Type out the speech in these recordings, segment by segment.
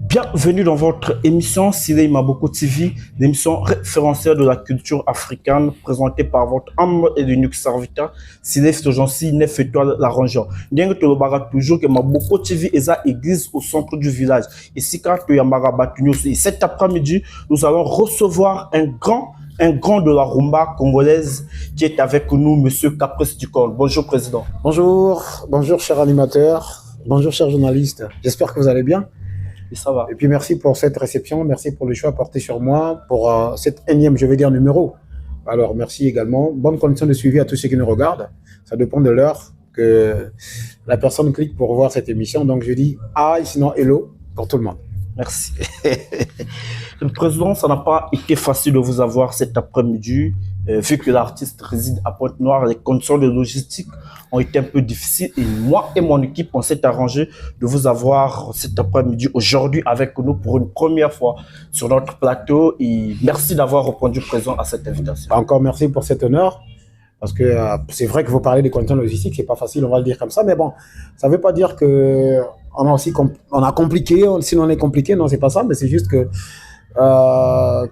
Bienvenue dans votre émission Sidney Maboko TV, l'émission référentielle de la culture africaine, présentée par votre humble et unique serviteur, Sidney Stojansi, 9 étoiles la rangeur. Bien que le barat toujours que Maboko TV est à église au centre du village. Et si quand tu y cet après-midi, nous allons recevoir un grand de la rumba congolaise qui est avec nous, Monsieur Caprice Ducol. Bonjour, Président. Bonjour cher animateur, bonjour cher journaliste. J'espère que vous allez bien. Et ça va. Et puis merci pour cette réception, merci pour le choix porté sur moi pour cette énième, je vais dire, numéro. Alors merci également. Bonne condition de suivi à tous ceux qui nous regardent. Ça dépend de l'heure que la personne clique pour voir cette émission. Donc je dis aïe, sinon hello pour tout le monde. Merci. Le président, ça n'a pas été facile de vous avoir cet après-midi. Vu que l'artiste réside à Pointe-Noire, les conditions de logistique ont été un peu difficiles. Et moi et mon équipe, on s'est arrangé de vous avoir cet après-midi, aujourd'hui, avec nous pour une première fois sur notre plateau. Et merci d'avoir répondu présent à cette invitation. Encore merci pour cet honneur. Parce que c'est vrai que vous parlez des conditions logistiques, c'est pas facile, on va le dire comme ça. Mais bon, ça veut pas dire que on a compliqué, sinon on est compliqué. Non, c'est pas ça, mais c'est juste que on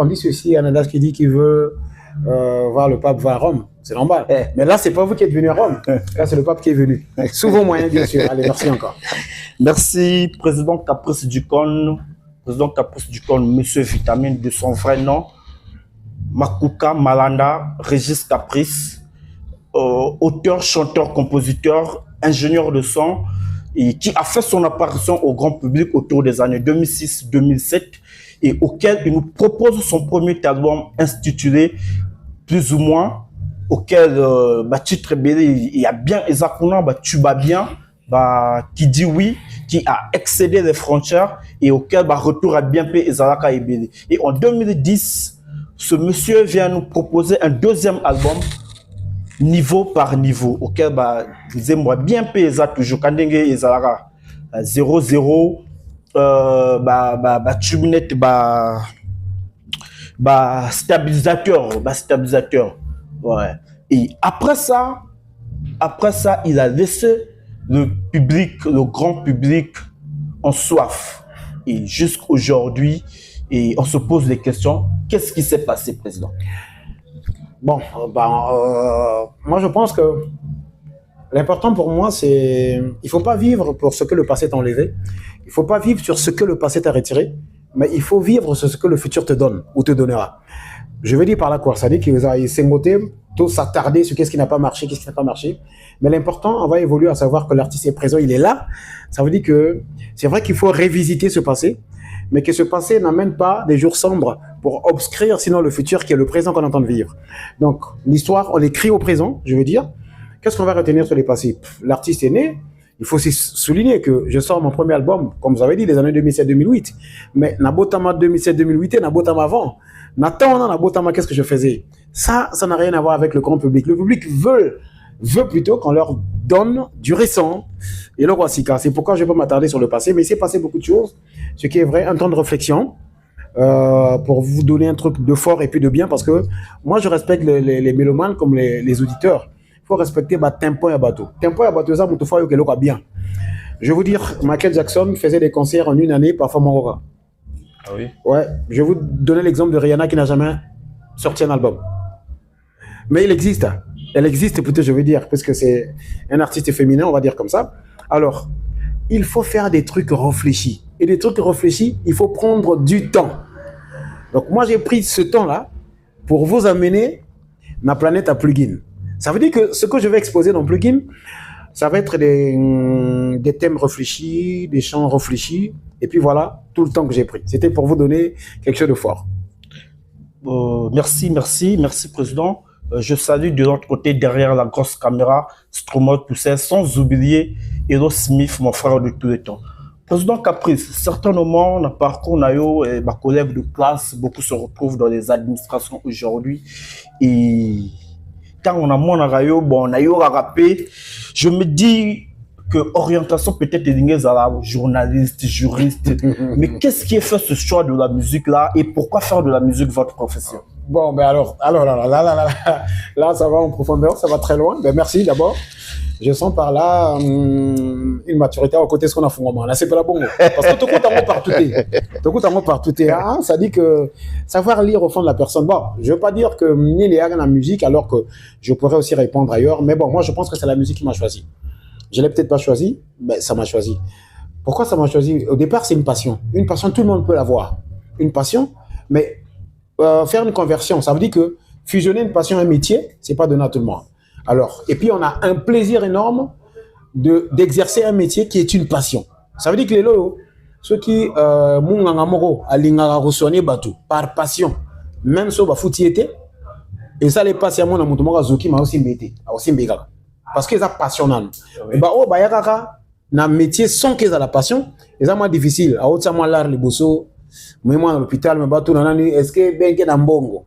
dit ceci, il y a un adage qui dit qu'il veut voir le pape va à Rome. C'est normal. Mais là, c'est pas vous qui êtes venu à Rome. Là, c'est le pape qui est venu. Souvent moyen, bien sûr. Allez, merci encore. Merci, Président Caprice Ducol. Président Caprice Ducol, Monsieur Vitamine de son vrai nom. Makuka Malanda, Régis Caprice, auteur, chanteur, compositeur, ingénieur de son, et qui a fait son apparition au grand public autour des années 2006-2007 et auquel il nous propose son premier album intitulé plus ou moins, auquel titre belé, il y a bien Ezakuna, tu vas bien, qui dit oui, qui a excédé les frontières et auquel retour à bien paix Ezalaka Ebele. Et en 2010, ce monsieur vient nous proposer un deuxième album, niveau par niveau, auquel vous aimez bien payer ça toujours. Quand vous avez 0-0, tubinette, stabilisateur. Ouais. Et après ça, il a laissé le public, le grand public en soif. Et jusqu'aujourd'hui, et on se pose des questions. Qu'est-ce qui s'est passé, Président? Bon, moi je pense que l'important pour moi, c'est il ne faut pas vivre pour ce que le passé t'a enlevé. Il ne faut pas vivre sur ce que le passé t'a retiré, mais il faut vivre sur ce que le futur te donne ou te donnera. Je veux dire par là quoi? Ça dit qu'il s'est moté, tout s'attarder sur qu'est-ce qui n'a pas marché, qu'est-ce qui n'a pas marché. Mais l'important, on va évoluer à savoir que l'artiste est présent, il est là. Ça veut dire que c'est vrai qu'il faut révisiter ce passé, mais que ce passé n'amène pas des jours sombres pour obscrire sinon le futur qui est le présent qu'on entend vivre. Donc, l'histoire, on l'écrit au présent, je veux dire. Qu'est-ce qu'on va retenir sur les passés? L'artiste est né, il faut aussi souligner que je sors mon premier album, comme vous avez dit, les années 2007-2008. Mais Nabotama 2007-2008 et Nabotama avant. Nathan, Nabotama, qu'est-ce que je faisais? Ça n'a rien à voir avec le grand public. Le public veut plutôt qu'on leur donne du récent. Et le Rwasika, c'est pourquoi je ne vais pas m'attarder sur le passé, mais il s'est passé beaucoup de choses. Ce qui est vrai, un temps de réflexion pour vous donner un truc de fort et puis de bien, parce que moi, je respecte les mélomanes comme les auditeurs. Il faut respecter tempo et bateau. Tempo et bateau, ça, bien. Je vais vous dire, Michael Jackson faisait des concerts en une année, parfois Maura. Ah oui? Ouais, je vais vous donner l'exemple de Rihanna qui n'a jamais sorti un album. Mais il existe. Elle existe plutôt, je veux dire, parce que c'est un artiste féminin, on va dire comme ça. Alors, il faut faire des trucs réfléchis. Et des trucs réfléchis, il faut prendre du temps. Donc, moi, j'ai pris ce temps-là pour vous amener ma planète à plugin. Ça veut dire que ce que je vais exposer dans plugin, ça va être des thèmes réfléchis, des chants réfléchis. Et puis voilà, tout le temps que j'ai pris. C'était pour vous donner quelque chose de fort. Merci, Président. Je salue de l'autre côté, derrière la grosse caméra, Stromae Toussaint, sans oublier Hero Smith, mon frère de tous les temps. Président Caprice, certainement, dans le parcours, ma collègue de classe, beaucoup se retrouvent dans les administrations aujourd'hui. Et quand on a mon rayo, on a rappé, je me dis que orientation peut-être est à la journaliste, juriste. Mais qu'est-ce qui est fait ce choix de la musique là et pourquoi faire de la musique votre profession? Bon, ben là, ça va en profondeur, ça va très loin. Ben, merci d'abord. Je sens par là une maturité à côté de ce qu'on a fait. Là, c'est pas la bonne. Parce que tout le monde partout. Hein, ça dit que savoir lire au fond de la personne. Bon, je veux pas dire que ni les dans la musique, alors que je pourrais aussi répondre ailleurs. Mais bon, moi, je pense que c'est la musique qui m'a choisi. Je l'ai peut-être pas choisi, mais ça m'a choisi. Pourquoi ça m'a choisi? Au départ, c'est une passion. Une passion, tout le monde peut l'avoir. Une passion, mais faire une conversion, ça veut dire que fusionner une passion et un métier, c'est pas donné à tout le monde. Alors, et puis on a un plaisir énorme d'exercer un métier qui est une passion. Ça veut dire que les lots, ceux qui par passion, même si on va foutre, et ça les passe à mon amour, Zoki m'a aussi mbété, aussi mbéga. Parce qu'ils ont passionnant. Et bah, oh, bah, yaka, na métier sans qu'ils aient la passion, et ça m'a difficile. À autre moment, l'art, les bossos, moi, à l'hôpital, mais bateau, est-ce que ben, qu'il y a un bongo?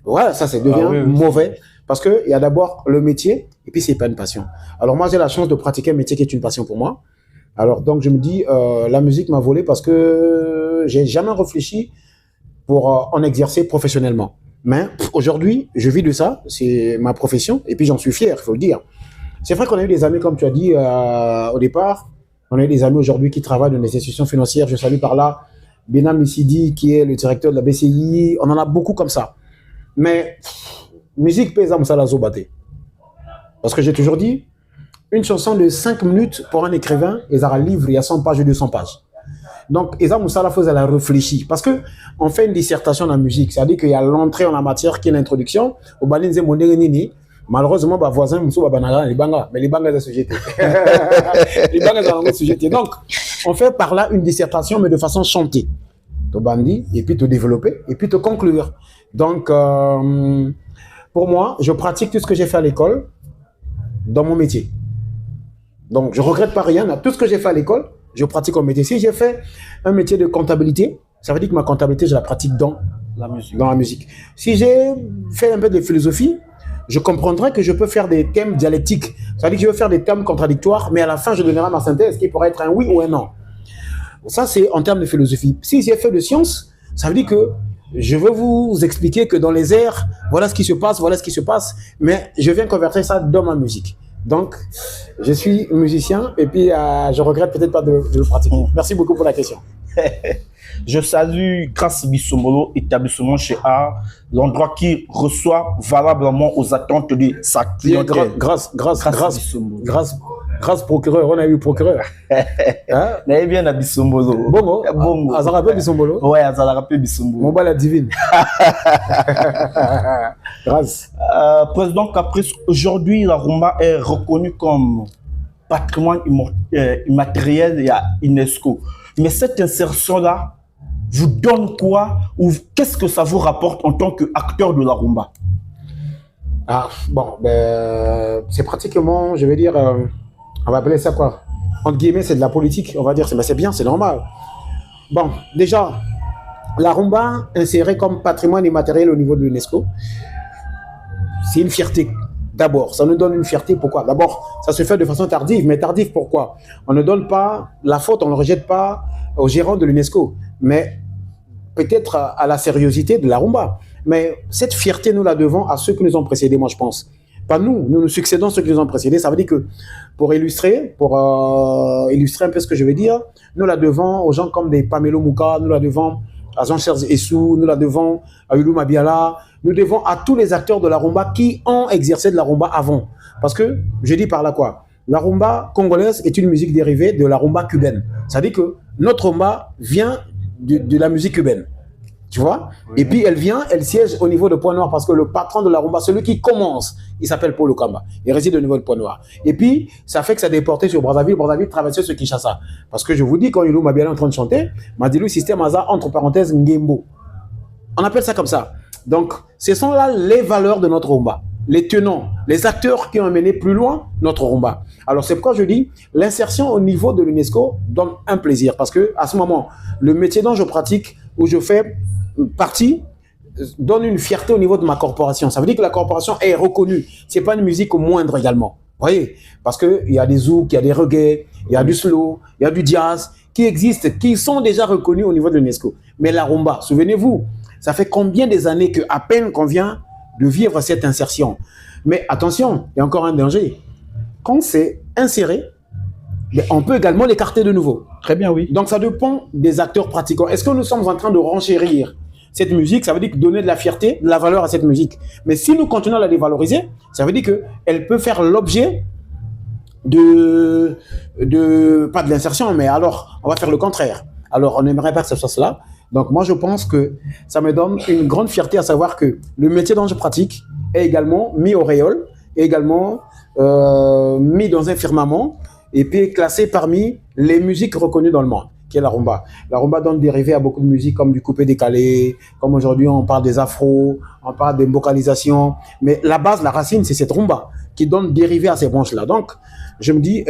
Voilà, ça, c'est devient mauvais. Parce qu'il y a d'abord le métier, et puis c'est pas une passion. Alors, moi, j'ai la chance de pratiquer un métier qui est une passion pour moi. Alors, donc, je me dis, la musique m'a volé parce que j'ai jamais réfléchi pour en exercer professionnellement. Mais aujourd'hui, je vis de ça, c'est ma profession, et puis j'en suis fier, il faut le dire. C'est vrai qu'on a eu des amis, comme tu as dit au départ, on a eu des amis aujourd'hui qui travaillent dans des institutions financières. Je salue par là Benam Missidi, qui est le directeur de la BCI. On en a beaucoup comme ça. Mais musique pèse à Moussala Zobaté. Parce que j'ai toujours dit, une chanson de 5 minutes pour un écrivain, ils ont un livre, il y a 100 pages et 200 pages. Donc, Eza Moussala faut la réfléchir. Parce qu'on fait une dissertation dans la musique. C'est-à-dire qu'il y a l'entrée en la matière qui est l'introduction. Au Balinze Mondérenini, malheureusement, ma voisin, les bangas, mais les bangas sont sujetés. Les bangas sont sujetés. Donc, on fait par là une dissertation, mais de façon chantée. Te bandi, et puis te développer, et puis te conclure. Donc, pour moi, je pratique tout ce que j'ai fait à l'école dans mon métier. Donc, je ne regrette pas rien. Tout ce que j'ai fait à l'école, je pratique au métier. Si j'ai fait un métier de comptabilité, ça veut dire que ma comptabilité, je la pratique dans la musique. Si j'ai fait un peu de philosophie, je comprendrai que je peux faire des thèmes dialectiques. Ça veut dire que je vais faire des thèmes contradictoires, mais à la fin, je donnerai ma synthèse qui pourrait être un oui ou un non. Ça, c'est en termes de philosophie. Si j'ai fait de sciences, ça veut dire que je veux vous expliquer que dans les airs, voilà ce qui se passe, mais je viens convertir ça dans ma musique. Donc, je suis musicien et puis je regrette peut-être pas de le pratiquer. Merci beaucoup pour la question. Je salue Grâce Bissombolo, établissement chez A, l'endroit qui reçoit valablement aux attentes de sa clientèle. Grâce procureur, on a eu procureur. Hein? Mais bien à Bissombolo. Bongo. Azarape Bissombolo. Ouais, Azarape Bissombolo. Mon bal divine. Grâce. Président Caprice, aujourd'hui, la rumba est reconnue comme patrimoine immatériel à UNESCO. Mais cette insertion-là vous donne quoi ou qu'est-ce que ça vous rapporte en tant qu'acteur de la rumba? C'est pratiquement, je vais dire, on va appeler ça quoi? Entre guillemets, c'est de la politique, on va dire. C'est bien, c'est normal. Bon, déjà, la rumba insérée comme patrimoine immatériel au niveau de l'UNESCO, c'est une fierté. D'abord, ça nous donne une fierté. Pourquoi? D'abord, ça se fait de façon tardive. Mais tardive, pourquoi? On ne donne pas la faute, on ne le rejette pas aux gérants de l'UNESCO, mais peut-être à la sériosité de la rumba. Mais cette fierté, nous la devons à ceux qui nous ont précédés, moi je pense. Pas nous, nous succédons à ceux qui nous ont précédés. Ça veut dire que pour illustrer un peu ce que je veux dire, nous la devons aux gens comme des Pamelo Mouka, nous la devons à Jean-Charles Essou, nous la devons à Yulu Mabiala, nous devons à tous les acteurs de la rumba qui ont exercé de la rumba avant. Parce que, je dis par là quoi, la rumba congolaise est une musique dérivée de la rumba cubaine. Ça veut dire que notre rumba vient de la musique cubaine. Tu vois? Oui. Et puis elle siège au niveau de Point-Noir parce que le patron de la rumba, celui qui commence, il s'appelle Paul Okamba. Il réside au niveau de Point-Noir. Et puis, ça fait que ça déporté sur Brazzaville. Brazzaville traversait ce Kinshasa. Parce que je vous dis, quand Yulu Mabiala est en train de chanter, Madilou Système Aza, entre parenthèses, Ngembo. On appelle ça comme ça. Donc, ce sont là les valeurs de notre rumba. Les tenants, les acteurs qui ont mené plus loin notre rumba. Alors, c'est pourquoi je dis, l'insertion au niveau de l'UNESCO donne un plaisir. Parce que, à ce moment, le métier dont je pratique, où je fais partie, donne une fierté au niveau de ma corporation. Ça veut dire que la corporation est reconnue. C'est pas une musique au moindre également. Vous voyez? Parce qu'il y a des zouk, il y a des reggae, il y a du slow, il y a du jazz qui existent, qui sont déjà reconnus au niveau de l'UNESCO. Mais la rumba, souvenez-vous, Ça fait combien des années que à peine qu'on vient de vivre cette insertion. Mais attention, il y a encore un danger. Quand c'est inséré, on peut également l'écarter de nouveau. Très bien, oui. Donc ça dépend des acteurs pratiquants. Est-ce que nous sommes en train de renchérir cette musique? Ça veut dire donner de la fierté, de la valeur à cette musique. Mais si nous continuons à la dévaloriser, ça veut dire qu'elle peut faire l'objet pas de l'insertion, mais alors on va faire le contraire. Alors on n'aimerait pas que ce soit cela. Donc moi je pense que ça me donne une grande fierté à savoir que le métier dont je pratique est également mis au rayol, est également mis dans un firmament et puis classé parmi les musiques reconnues dans le monde, qui est la rumba. La rumba donne dérivé à beaucoup de musiques comme du coupé décalé, comme aujourd'hui on parle des afros, on parle des vocalisations, mais la base, la racine, c'est cette rumba qui donne dérivé à ces branches-là. Donc, je me dis,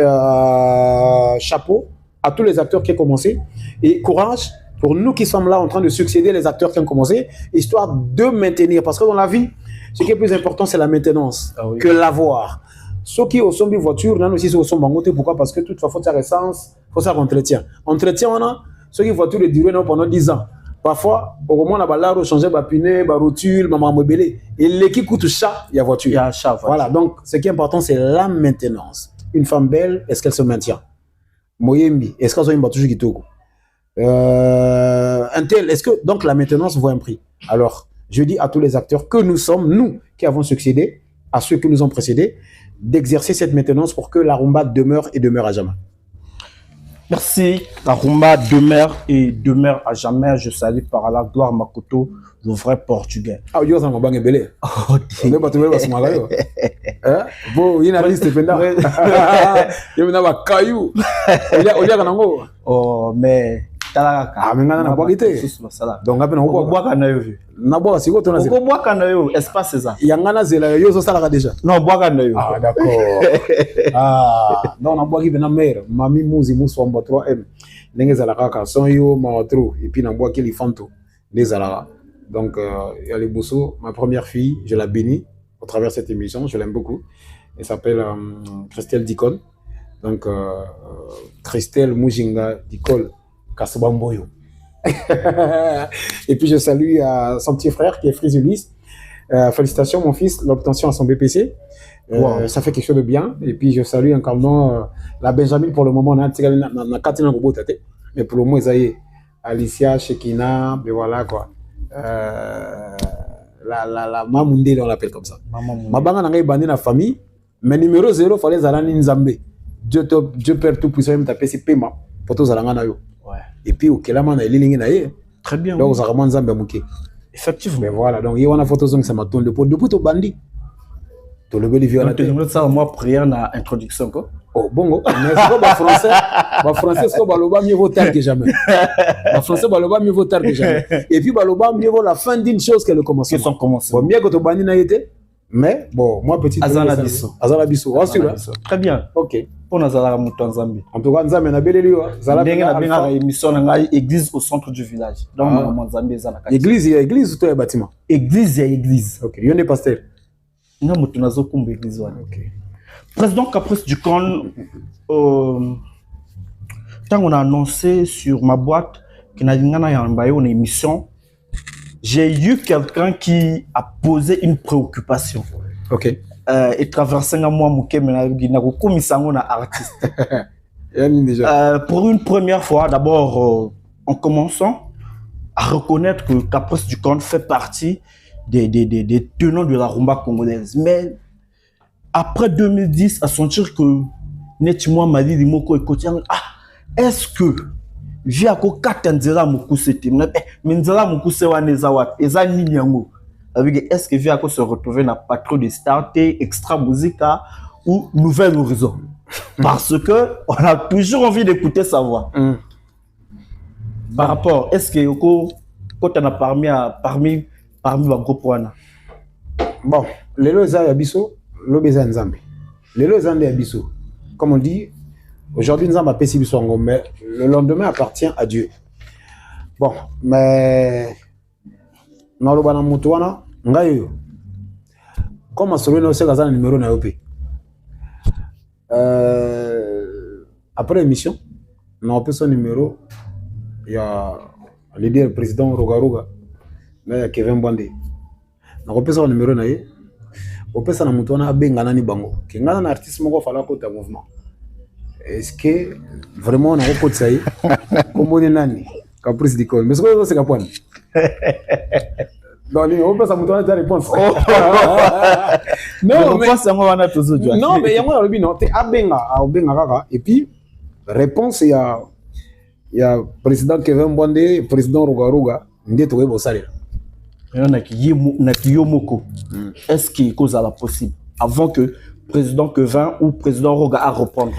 chapeau à tous les acteurs qui ont commencé et courage pour nous qui sommes là en train de succéder les acteurs qui ont commencé, histoire de maintenir. Parce que dans la vie, ce qui est plus important, c'est la maintenance que l'avoir. Ceux qui ont une voiture, nous aussi, sont bangotés. Pourquoi? Parce que toute fois, il faut faire essence, il faut faire entretien. Entretien, on a ceux qui ont une voiture de durée pendant 10 ans. Parfois, au moment où on a changé de pneu, de rotule, de mobile. Et l'équipe coûte chat, il y a voiture. Il y a chat. Voilà, donc ce qui est important, c'est la maintenance. Une femme belle, est-ce qu'elle se maintient? Moyembi, est-ce qu'elle a une voiture qui tourne? Un tel, est-ce que donc la maintenance vaut un prix? Alors, je dis à tous les acteurs que nous sommes, nous qui avons succédé à ceux qui nous ont précédés, d'exercer cette maintenance pour que la rumba demeure et demeure à jamais. Merci. La rumba demeure et demeure à jamais. Je salue par là Gloire Makoto, le vrai portugais. Ah, yo, ça m'a bien belé. On est pas tout le monde sur ma radio. Bon, il y a une liste pendant. Il y a un caillou. Il y a un ango. Oh, mais ah, mais on a pas quitté. Donc, après, on boit quand on vu. Na bois, c'est quoi ton avis? On boit quand on vu. Espace c'est ça. Il y a un zéla, yo, ça là déjà. Non, bois quand on vu. Ah, d'accord. Ah, non, on boit qui vient mère. Mami Mouzi Moussou en 3M. Nengue zala kaka, son yo, ma trou. Et puis, on boit qui les fanto. Les zala. Donc, il y a les Bousso, ma première fille, je la bénis au travers de cette émission, je l'aime beaucoup. Elle s'appelle Christelle Dicol. Donc, Christelle Moujinga Dicol Kasubamboyo. Et puis, je salue son petit frère qui est Frisulis. Félicitations, mon fils, l'obtention à son BPC. Wow. Ça fait quelque chose de bien. Et puis, je salue encore la Benjamin pour le moment. On a Katina Robotate. Mais pour le moment, ils ont Alicia, Shekina, mais voilà quoi. La Mamoundé, on l'appelle comme ça. Ma banga n'a pas la famille, mais numéro 0, il fallait Zalani Nzambe. Dieu Père Tout-Puissant, il m'a tapé ses paiements pour tous Zalanga. Et puis, au Kelaman, il est là. Très bien. Donc, Zaraman Nzambe Mouké. Effectivement. Mais voilà, donc il y a une photo qui ça m'a tourné depuis tout bandit. Tout le bel donc, tu ça, moi, prière dans l'introduction, quoi. Oh, bon, mais c'est pas français. Le français, c'est pas mieux vaut tard que jamais. Le français, mieux vaut tard que jamais. Et puis, mieux vaut la fin d'une chose que le commencement. Son commencement. Bon, bien que tu bandit n'a été. Mais, bon, moi, petit. Azala Bissou. Azala Bissou. Très bien. Ok. Pour Nazala Mouton Zambi. En tout cas, Nzambe n'a bel lieu. Zala a une émission dans l'église au centre du village. Donc, Nzambe Zala. Église, il y a église ou tout est bâtiment? Église, il y a église. Ok. Il y a des pasteurs. Non, mais tu comme église. Ok. Président Caprice du Con, quand on a annoncé sur ma boîte qu'il y a une émission, j'ai eu quelqu'un qui a posé une préoccupation. Ok. Et traversé moi, comme artiste. Pour une première fois, d'abord, en commençant à reconnaître que Caprice du Con fait partie des tenants de la rumba congolaise. Mais après 2010, à sentir que Netimo Mali Limoko et Kotian, est-ce que via ko katanzela mukusete mais nzela mukuse wa nezawat eza ninyango avec est-ce que via ko se retrouver na patron de starter extra musica ou nouvel horizon parce que on a toujours envie d'écouter sa voix. Par rapport est-ce que ko quand on a parmi ma groupe wana bon lelo za ya biso lobeza nzambe lelo za ya biso comme on dit. Aujourd'hui, nous avons appelé Sibisongo, mais le lendemain appartient à Dieu. Bon, mais dans le banana moutouana, ngayo. Comme on se retrouve dans le numéro naopé. Après l'émission, on a appelé son numéro. Il y a le président Rogaruga. Mais Kevin Bondé. Na repesa le numéro nae. Opesa na mutu wana abenga nani bango. Kengana na artiste moko fala ko ta mouvement. Est-ce que vraiment na ko tsayi comme ni nani Caprice d'Icône. Mais ce que c'est capone. Donc on peut ça mutu wana ta réponse. Non, mais ça on a toujours dit. Non, mais yango lobi non, te abenga kaka et puis réponse il y a président Kevin Bondé, président Rugaruga, ndé to ebo salela. Na Kiyomoko. Est-ce qu'il cause à la possible avant que président Kevin ou président Roga à reprendre?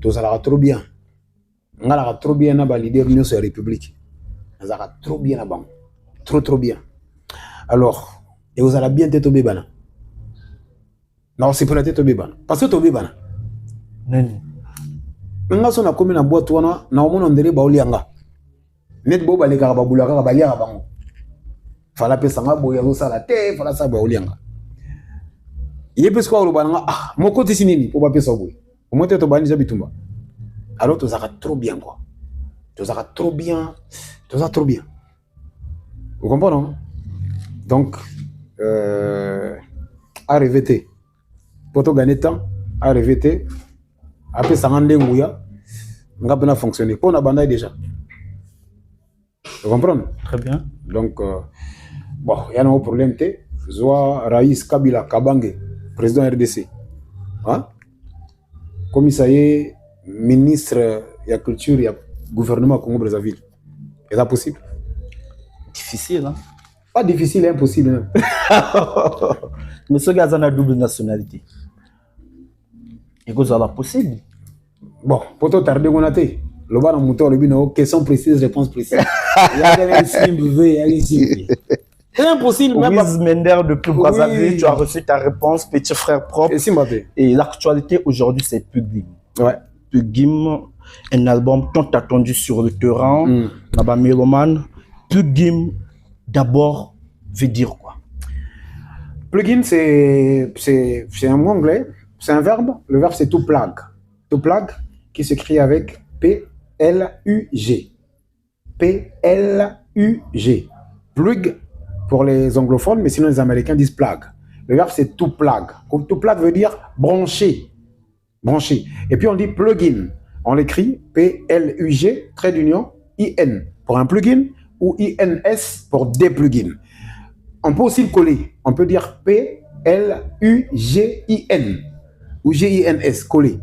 Tout ça trop bien. On a trop bien na ba leader de la République. Ça va trop bien na banc. Trop bien. Alors, et vous allez bien tête au bébana. Non, c'est pour la tête au bébana. Parce que au bébana. Nani. Nga so na komi na boîte wana na omona ndere ba olianga. Net bo baleka ba bulaka ba liaka bango. Fala pesa nga boya zo sala te fala sa ba olianga. Yepes ko olo bana ah moko tisi nini po ba pesa boy. Au moins to bani bitumba. Alors to zaka trop bien quoi. To zaka trop bien. To zaka trop bien. Vous comprenez non? Donc à revêter. Pour to gagner temps, à revêter. Après ça rend nguya. Nga bana fonctionner. Pour na banda déjà. Vous comprenez? Très bien. Donc bon, il y a un problème te. Zoa Raïs Kabila Kabange, président RDC. Hein? Comme ça y est, ministre de la culture et gouvernement Congo-Brazzaville. Est ça possible? Difficile, hein? Pas difficile, impossible. Mais ce gars a une double nationalité. Et que ça va possible? Bon, pour toi, tarder, on a été. Le bas dans mon tour, le bino, question précise, réponse précise. Il y a un simple, il y a un simple. C'est impossible, même pas. Mender depuis Brazzaville, tu as reçu ta réponse, petit frère propre. Et l'actualité aujourd'hui, c'est Pugim. Ouais. Pugim, un album tant attendu sur le terrain. Là-bas, Méloman. Pugim, d'abord, veut dire quoi? Plugin, c'est un mot anglais, c'est un verbe. Le verbe, c'est to plug. To plug, qui s'écrit avec P-L-U-G. P-L-U-G. Plug pour les anglophones, mais sinon les Américains disent plug. Le verbe, c'est to plug. To plug veut dire brancher. Brancher. Et puis on dit plugin. On l'écrit P-L-U-G, trait d'union, I-N pour un plugin ou I-N-S pour des plugins. On peut aussi le coller. On peut dire P-L-U-G-I-N ou G-I-N-S, coller.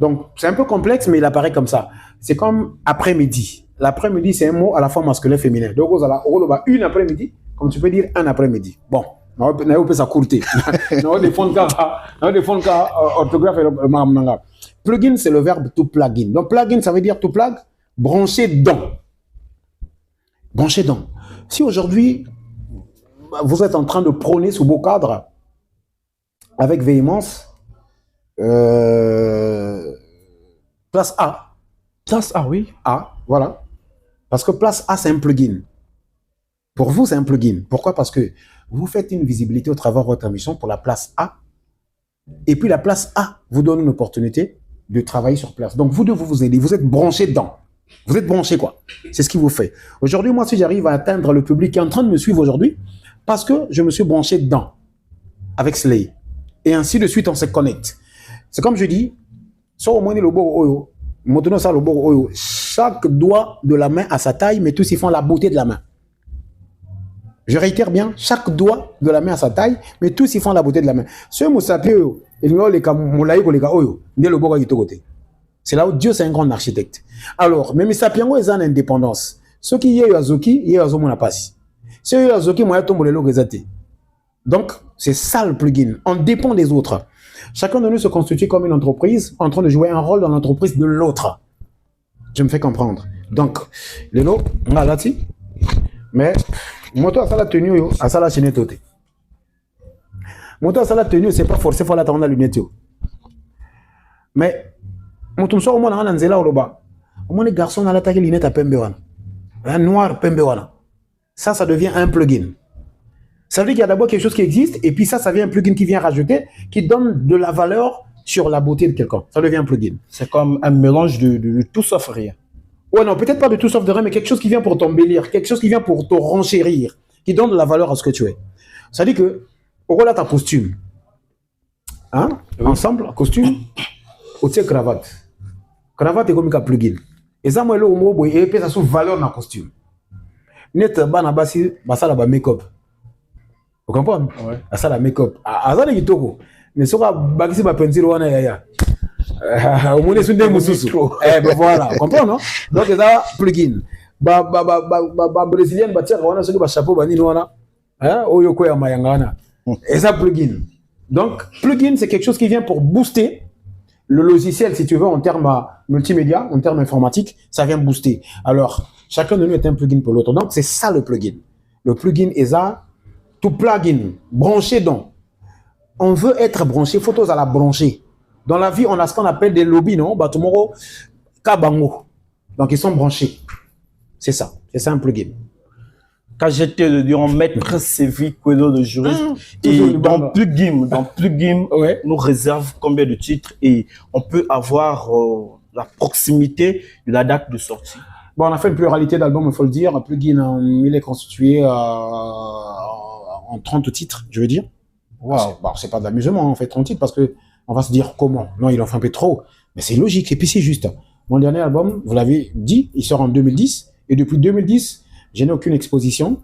Donc, c'est un peu complexe, mais il apparaît comme ça. C'est comme après-midi. L'après-midi, c'est un mot à la fois masculin et féminin. Donc, on a une après-midi, comme tu peux dire un après-midi. Bon, on peut s'accourter. On défend orthographe et le plugin, c'est le verbe to plugin. Donc, plugin, ça veut dire to plug, brancher dans. Brancher dans. Si aujourd'hui, vous êtes en train de prôner sous beau cadre, avec véhémence, place A. Place A, oui. A, voilà. Parce que place A, c'est un plugin. Pour vous, c'est un plugin. Pourquoi? Parce que vous faites une visibilité au travers de votre émission pour la place A. Et puis la place A vous donne une opportunité de travailler sur place. Donc vous deux, vous aidez. Vous êtes branchés dedans. Vous êtes branchés, quoi. C'est ce qui vous fait. Aujourd'hui, moi, si j'arrive à atteindre le public qui est en train de me suivre aujourd'hui, parce que je me suis branché dedans avec Slay. Et ainsi de suite, on se connecte. C'est comme je dis, chaque doigt de la main a sa taille, mais tous ils font la beauté de la main. Je réitère bien, chaque doigt de la main a sa taille, mais tous ils font la beauté de la main. C'est là où Dieu, c'est un grand architecte. Alors, même Sapiengo est en indépendance. Ceux qui y a Azoki, y a Azomona Passi. Ceux qui y a Azoki, moi, donc, c'est ça le plugin. On dépend des autres. Chacun de nous se constitue comme une entreprise en train de jouer un rôle dans l'entreprise de l'autre. Je me fais comprendre. Donc, les lots, on a là-dessus. Mais, moto à ça la tenue, à ça la chaîne toté. Moto à ça la tenue, c'est pas forcé, il faut l'attendre la lunette. Mais, moto so au moins on a nzela oloba. Au moins les garçons on a l'attaqué lunette à pembewana. Un noir pembewana. Ça devient un plugin. Ça veut dire qu'il y a d'abord quelque chose qui existe et puis ça vient un plugin qui vient rajouter, qui donne de la valeur sur la beauté de quelqu'un. Ça devient un plugin. C'est comme un mélange de tout sauf rien. Ouais, non, peut-être pas de tout sauf de rien, mais quelque chose qui vient pour t'embellir, quelque chose qui vient pour te renchérir, qui donne de la valeur à ce que tu es. Ça dit que, au là, ta costume. Hein? Ensemble, costume, au cravate. Cravate est comme un plugin. Et ça, moi, et puis ça sous valeur dans le costume. Net, bana basi, basa la make-up. Vous comprenez? Ouais. Ça la make-up. Azana kitoko. Mais sur la bagisi ba peinture wana ya. Au moins c'est des mususu. Ben voilà, vous comprenez non? Donc ça plugin. Ba brésilienne ba tire wana soki ba chapeau ba nini wana. Hein? Oyo ko ya mayanga wana. Et ça plugin. Donc plugin c'est quelque chose qui vient pour booster le logiciel, si tu veux, en termes multimédia, en termes informatiques, ça vient booster. Alors, chacun de nous est un plugin pour l'autre. Donc, c'est ça le plugin. Le plugin est ça, tout plugin, branché donc. On veut être branché, photos à la brancher. Dans la vie, on a ce qu'on appelle des lobbies, non? Batumoro, Kabango. Donc, ils sont branchés. C'est ça un plugin. Quand j'étais le maître Sévi Kwedo de juriste, et dans Plugin, ouais. nous réserve combien de titres et on peut avoir la proximité de la date de sortie. Bon, on a fait une pluralité d'albums, il faut le dire. Plugin, il est constitué en 30 titres, je veux dire. Wow. C'est pas de l'amusement, on fait 30 titres parce que on va se dire comment. Non, il en fait un peu trop. Mais c'est logique, et puis c'est juste. Mon dernier album, vous l'avez dit, il sort en 2010. Et depuis 2010, je n'ai aucune exposition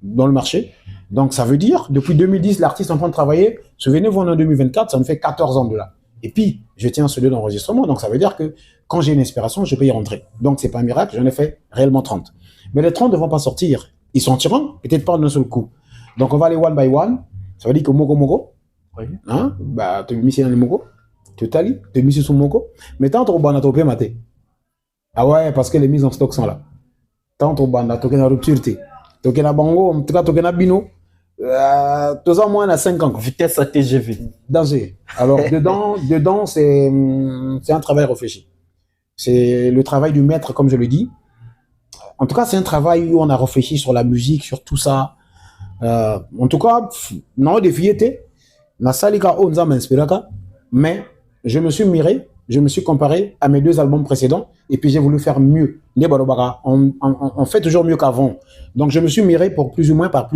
dans le marché. Donc, ça veut dire, depuis 2010, l'artiste est en train de travailler. Souvenez-vous, en 2024, ça me fait 14 ans de là. Et puis, je tiens un studio d'enregistrement. Donc, ça veut dire que quand j'ai une inspiration, je peux y rentrer. Donc, c'est pas un miracle. J'en ai fait réellement 30. Mais les 30 ne vont pas sortir. Ils sortiront, peut-être pas d'un seul coup. Donc, on va aller one by one. Ça veut dire que Mogo. Oui. Hein? Bah, tu mis dans les Mogo. Tu t'allies. Tu mis sur Mogo. Mais tant qu'on va topé maté. Ah ouais, parce que les mises en stock sont là. Tant qu'on va toquer la rupture. Toquer la bango, en tout cas, toquer la bino. Tous en moins, on a 5 ans. Vitesse à TGV. Danger. Alors, dedans, c'est un travail réfléchi. C'est le travail du maître, comme je le dis. En tout cas, c'est un travail où on a réfléchi sur la musique, sur tout ça. En tout cas, non, des filles étaient. Na salika on m'a inspiré, mais je me suis miré, je me suis comparé à mes 2 albums précédents et puis j'ai voulu faire mieux. On fait toujours mieux qu'avant. Donc je me suis miré pour plus ou moins, par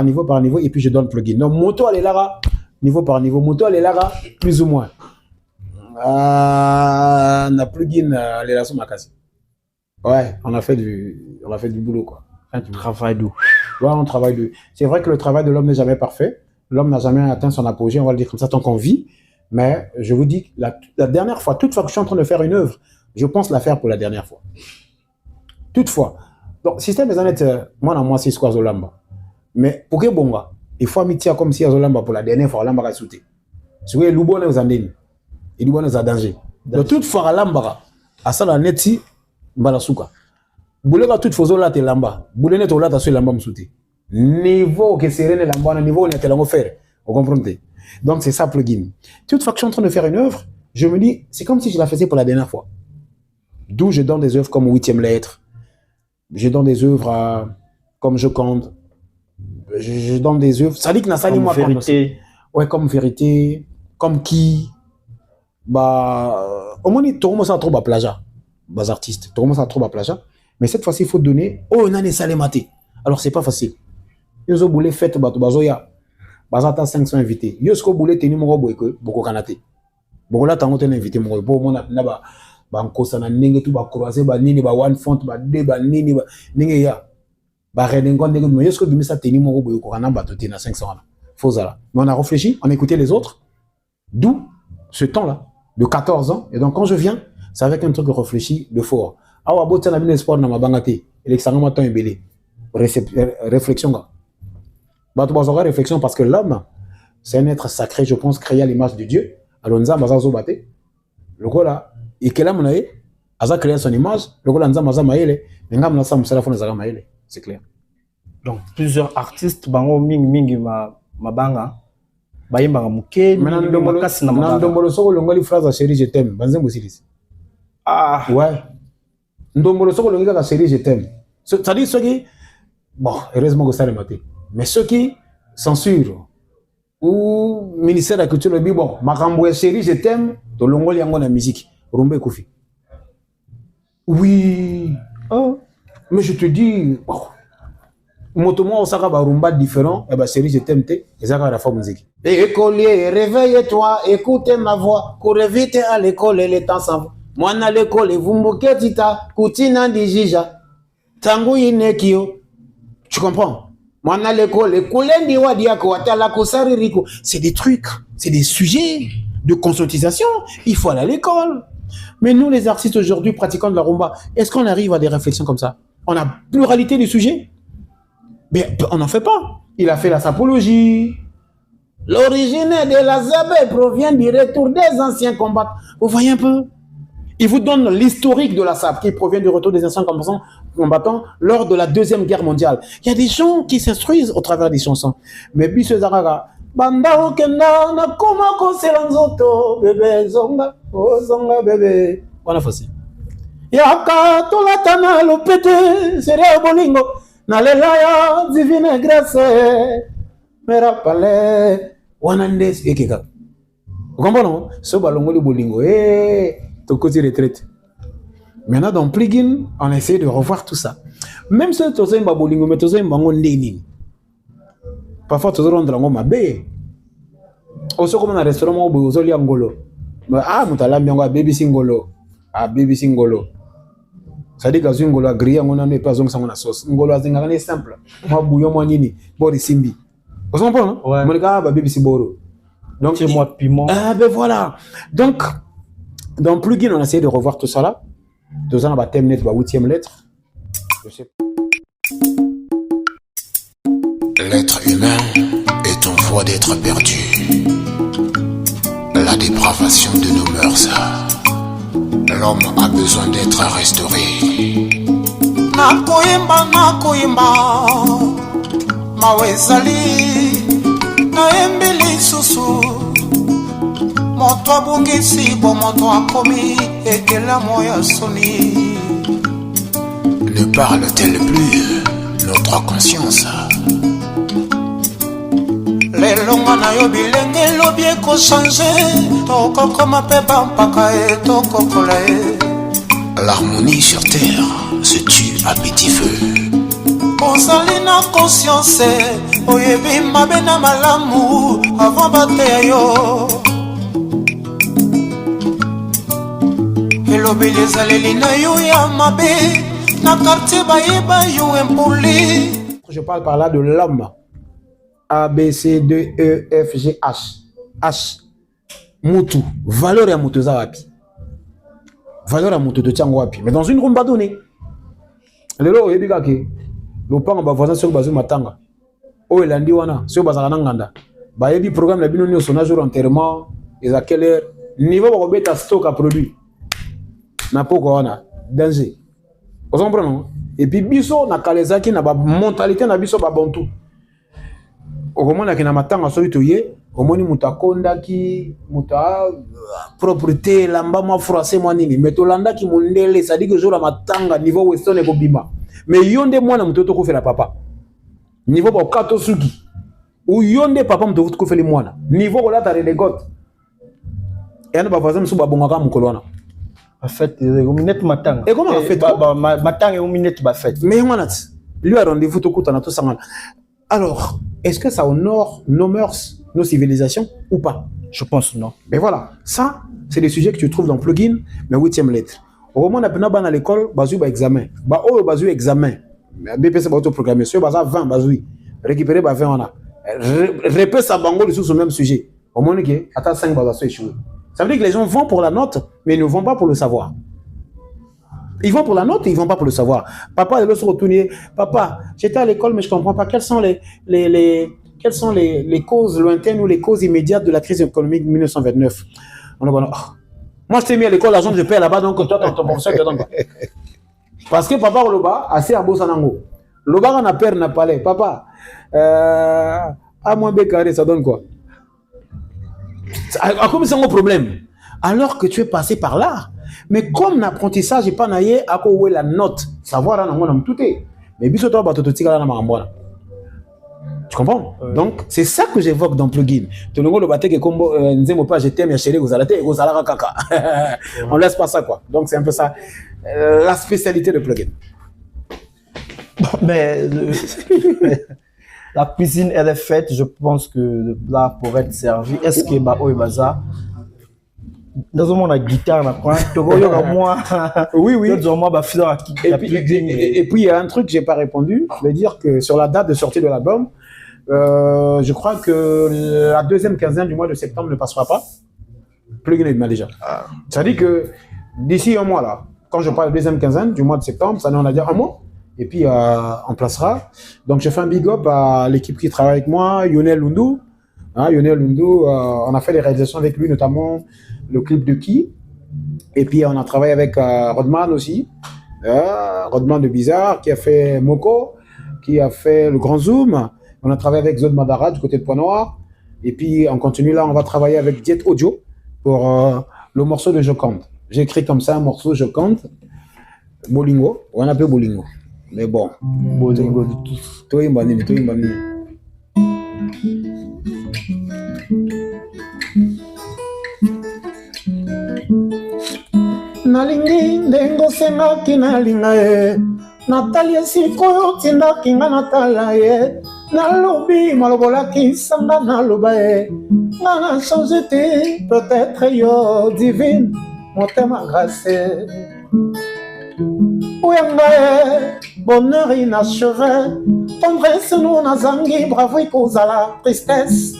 niveau, et puis je donne plugin. Donc moto elle est là, niveau par niveau, moto elle est là, plus ou moins. Na plugin les là sur ma case. Ouais, on a fait du boulot quoi. Travail doux. Ouais, on travaille de. C'est vrai que le travail de l'homme n'est jamais parfait. L'homme n'a jamais atteint son apogée, on va le dire comme ça, tant qu'on vit. Mais je vous dis, la dernière fois, toute fois que je suis en train de faire une œuvre, je pense la faire pour la dernière fois. Toutefois. Donc, système des honnêtes, moi, c'est quoi Zolamba. Mais pour que bon, il faut amitié comme si Zolamba pour la dernière fois, Lamba va sauter. Si vous voulez, Loubon est aux andines. Et Loubon est à danger. Donc, toutefois, Lamba, à ça, la neti, Balasuka. Boulega toute Zola te Lamba. Boulene te Olata sur Lamba Msouti. Niveau que c'est René Lamba, niveau où on est à faire. Vous comprenez? Donc, c'est ça, plugin. Toute fois que je suis en train de faire une œuvre, je me dis, c'est comme si je la faisais pour la dernière fois. D'où je donne des œuvres comme 8e lettre. Je donne des œuvres comme Je compte. Je donne des œuvres. Ça dit que Nassali, moi, vérité. Ouais, comme vérité. Comme qui. Bah, au moins, tout le monde s'en trouve à plagia. Bas artistes. Tout le monde s'en trouve à plagia. Mais cette fois-ci, il faut donner. Oh, on a des salés matés. Alors, c'est pas facile. Ils ont voulu faire bazoya. Bazata 500 invités. Yosko boulé tenu mon boyko, beaucoup kanate. Beaucoup là, t'as invité mon boyko. Bon, on a banko sana nenge tout ba croiser ba nini ba one font ba deux ba nini ba nenge ya. Ba redengon nenge mais yosko bimi ça tenu mon boyko kana ba toté na 500 là. Faut ça là. Mais on a réfléchi, on a écouté les autres. D'où ce temps-là de 14 ans. Et donc quand je viens, c'est avec un truc réfléchi de fort. Ah wa botte na bin sport na mabangate. L'examen temps est belé. Réflexion là. Réflexion parce que l'homme, c'est un être sacré, je pense, créé à l'image de Dieu. Alors, nous avons battu. Le gars là, et quel homme a créé son image, le gars là, nous avons c'est clair. Donc, plusieurs artistes, bango ming ma banga, baïmba muke, ndombolo soko longoli phrase à chérie je t'aime, banzem aussi. Ah ouais. Ndombolo soko longoli la chérie je t'aime. Ça dit ce qui, bon, heureusement que ça le maté. Mais ceux qui censurent ou ministère de la culture le dit bon, Makamboué chérie, je t'aime, de l'ongol yango la musique, Rumbe Koufi. Oui, oh. Mais je te dis, oh. Motomo osaka ba rumba différent et ba série je t'aime te ezaka la forme musique. Écolier, réveille-toi, écoutez ma voix, courez vite à l'école et le temps s'en va. Moi à l'école vous mboke tita, kutina dijija. Tangu inekio. Tu comprends? Moi à l'école, kulendi wadiako watala kusari riko. C'est des trucs, c'est des sujets de conscientisation. Il faut aller à l'école. Mais nous les artistes aujourd'hui pratiquants de la rumba, est-ce qu'on arrive à des réflexions comme ça? On a pluralité des sujets. Mais on n'en fait pas. Il a fait la sapologie. L'origine de la Zabé provient du retour des anciens combattants. Vous voyez un peu? Il vous donne l'historique de la SAP qui provient du retour des anciens combattants lors de la Deuxième Guerre mondiale. Il y a des gens qui s'instruisent au travers des chansons. Mais Bissou Zaraga, Banda Okenda, Nakuma Koselanzoto, bébé Zonga, oh Zonga bébé. On a fait. Yaka Tolatana Lopete, Seria Bolingo. Nalela divine grâce mera palais wanandes ekeka. Vous comprenez? Ce balongo le bolingo to côté retraite. Maintenant dans plugin, on essaie de revoir tout ça. Même si tu as un bolingo mais tu as un bango ndeni. Parfois tu as rendre ngoma be. Aussi comme dans un restaurant où vous allez ngolo. Ah mutala mbyango baby singolo. Ah baby singolo. Ça dit que si ngolo a grillé, on n'a pas besoin de sauce. Ngolo a zingane simple. Moi bouillon moi nini, bori simbi. Vous comprenez non? Ouais. Mon gars ba baby siboro. Donc c'est moi piment. Ah ben voilà. Donc dans plugin on a essayé de revoir tout ça là. Deux ans on va terminer la 8e lettre. Je sais. L'être humain est en voie d'être perdu. La dépravation de nos mœurs. L'homme a besoin d'être restauré. Nakoyemba, mawezali, naembeli susu. Moto abungisi, bo moto akomi, ekela moya soni. Ne parle-t-elle plus notre conscience? Lelonga na yo bilenge lobi eko changer. Toko koma pe bampaka e toko kola e. L'harmonie sur terre se tue à petit feu. Ozali na conscience, oyebi mabe na malamu avant bateya yo. Elobi lezaleli na yo ya mabe, na quartier bayeba yo impoli. Je parle par là de l'homme. A, B, C, D, E, F, G, H. H. Mutu. Valeur ya mutu za wapi. Valeur ya mutu de tiango wapi. Mais dans une rumba donnée. Lelo oyebi kake. Lopanga ba voisin sur bazu matanga. O elandi wana. Sur bazaka na nganda. Ba yebi programme la bino nyoso na jour enterrement. Et à quelle heure. Niveau ba kobeta stock à produit. Na poko wana. Danger. Vous comprenez? Et puis biso na kalezaki na ba mentalité na biso ba bantu. Okomona kina matanga so itoye, omoni mutakonda ki muta propriété lamba ma français moi nini, mais tolanda ki mondele, ça dit que jour la matanga niveau western e ko bima. Mais yonde mwana mutoto ko fela papa. Niveau ba kato suki. Ou yonde papa mutoto ko fela mwana. Niveau ko la ta renegote. Et ana ba voisin so ba bongaka mukolwana. En fait, minute matanga. Et comment on fait matanga et minute ba fête. Mais on a lui a rendez-vous to kuta na to sangana. Alors, est-ce que ça honore nos mœurs, nos civilisations ou pas? Je pense non. Mais voilà, ça, c'est des sujets que tu trouves dans plugin, mais 8e lettre. Au moment où on a à l'école, bazou ba examen. Ba o bazou examen. BPC ba auto-programmé. Sur baza 20 bazou. Récupérer ba 20 on a. Répète ça bango sur ce même sujet. Au moment où attends 5 bazou échoué. Ça veut dire que les gens vont pour la note, mais ils ne vont pas pour le savoir. Ils vont pour la note et ils ne vont pas pour le savoir. Papa, il va se retourner. Papa, j'étais à l'école, mais je ne comprends pas. Quelles sont les causes lointaines ou les causes immédiates de la crise économique de 1929? On a dit, oh, moi, je t'ai mis à l'école, l'argent que je paie là-bas, donc toi, ton professeur te donne pas. Parce que papa, Loba, assez à Bossanango. Loba, on a peur, n'a pas l'air. Papa, A moins B carré, ça donne quoi? Comme c'est un problème. Alors que tu es passé par là. Mais comme l'apprentissage n'est pas naïe, à quoi est la note? Savoir, on a tout est. Mais biso toi, tu comprends? Donc, c'est ça que j'évoque dans plugin. Tu ne pas que comme nzemo pas je t'aime, chérie, vous allez kaka. On laisse pas ça quoi. Donc c'est un peu ça la spécialité de plugin. Mais la cuisine, elle est faite. Je pense que le plat pourrait être servi. Est-ce que baza dans le monde, la guitare, Oui, oui. Et Et puis, il y a un truc que je n'ai pas répondu. Je veux dire que sur la date de sortie de l'album, je crois que la deuxième quinzaine du mois de septembre ne passera pas. Plus de déjà. Ça dit que d'ici un mois, là, quand je parle de deuxième quinzaine du mois de septembre, ça nous a dit un mois. Et puis, on placera. Donc, je fais un big up à l'équipe qui travaille avec moi, Yonel Lundu. Yonel Lundu, on a fait des réalisations avec lui, notamment le clip de Qui. Et puis, on a travaillé avec Rodman aussi. Rodman de Bizarre, qui a fait Moko, qui a fait le Grand Zoom. On a travaillé avec Zod Madara du côté de Point-Noir. Et puis, on continue là, on va travailler avec Diet Audio pour le morceau de Je Compte. J'ai écrit comme ça un morceau, Je Compte, Bolingo, on appelle Bolingo. Mais bon, Bolingo de tous. Toi, il m'a dit. Nalingi ndengo sengaki nalinga ye natali esika oyo otindaki nga natala ye nalobi malobolaki sanga naloba ye nga na change te peut-être yo divine motema grâce oyanga ye bonheur inachevé tendresse no nazangi bravo ekozala tristesse